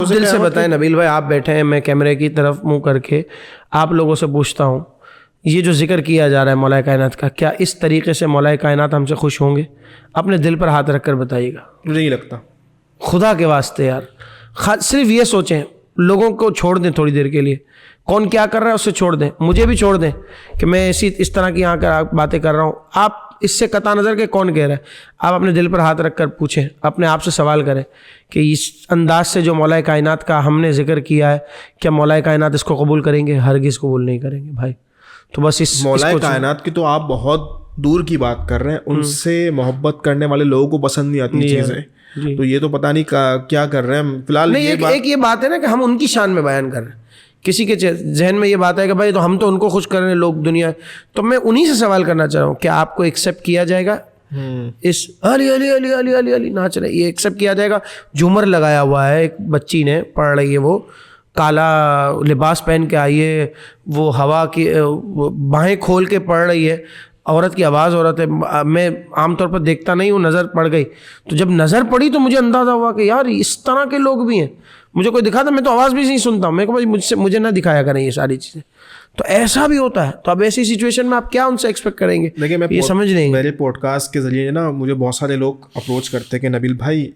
آپ دل سے بتائیں نبیل بھائی, آپ بیٹھے ہیں, میں کیمرے کی طرف منہ کر کے آپ لوگوں سے پوچھتا ہوں, یہ جو ذکر کیا جا رہا ہے مولا کائنات کا, کیا اس طریقے سے مولا کائنات ہم سے خوش ہوں گے؟ اپنے دل پر ہاتھ رکھ کر بتائیے گا. مجھے نہیں لگتا. خدا کے واسطے یار, صرف یہ سوچیں, لوگوں کو چھوڑ دیں تھوڑی دیر کے لیے, کون کیا کر رہا ہے اسے چھوڑ دیں, مجھے بھی چھوڑ دیں کہ میں اس طرح کی یہاں کر باتیں کر رہا ہوں. آپ اس سے قطع نظر کے کون کہہ رہا ہے, آپ اپنے دل پر ہاتھ رکھ کر پوچھیں, اپنے آپ سے سوال کریں کہ اس انداز سے جو مولا کائنات کا ہم نے ذکر کیا ہے, کیا مولا کائنات اس کو قبول کریں گے؟ ہرگز قبول نہیں کریں گے بھائی. تو بس اس مولا کائنات کی تو آپ بہت دور کی بات کر رہے ہیں, ان سے محبت کرنے والے لوگوں کو پسند نہیں آتی چیزیں, تو یہ تو پتہ نہیں کیا کر رہے ہیں فی الحال. ایک یہ بات ہے نا کہ ہم ان کی شان میں بیان کر رہے ہیں, کسی کے ذہن میں یہ بات ہے کہ بھائی تو ہم تو ان کو خوش کر رہے ہیں لوگ دنیا, تو میں انہی سے سوال کرنا چاہ رہا ہوں, کیا آپ کو ایکسیپٹ کیا جائے گا اس علی علی علی علی علی علی ناچ رہے, یہ ایکسیپٹ کیا جائے گا؟ جھومر لگایا ہوا ہے ایک بچی نے, پڑھ رہی ہے, وہ کالا لباس پہن کے آئی ہے, وہ ہوا کی باہیں کھول کے پڑھ رہی ہے, عورت کی آواز عورت ہے. میں عام طور پر دیکھتا نہیں ہوں, نظر پڑ گئی, تو جب نظر پڑی تو مجھے اندازہ ہوا کہ یار اس طرح کے لوگ بھی ہیں. مجھے کوئی دکھا تھا, میں تو آواز بھی نہیں سنتا ہوں, میں کہ بھائی مجھے نہ دکھایا کریں یہ ساری چیزیں. تو ایسا بھی ہوتا ہے, تو اب ایسی سچویشن میں آپ کیا ان سے ایکسپیکٹ کریں گے؟ دیکھیں, یہ سمجھ نہیں. میرے پوڈ کاسٹ کے ذریعے نا مجھے بہت سارے لوگ اپروچ کرتے ہیں کہ نبیل بھائی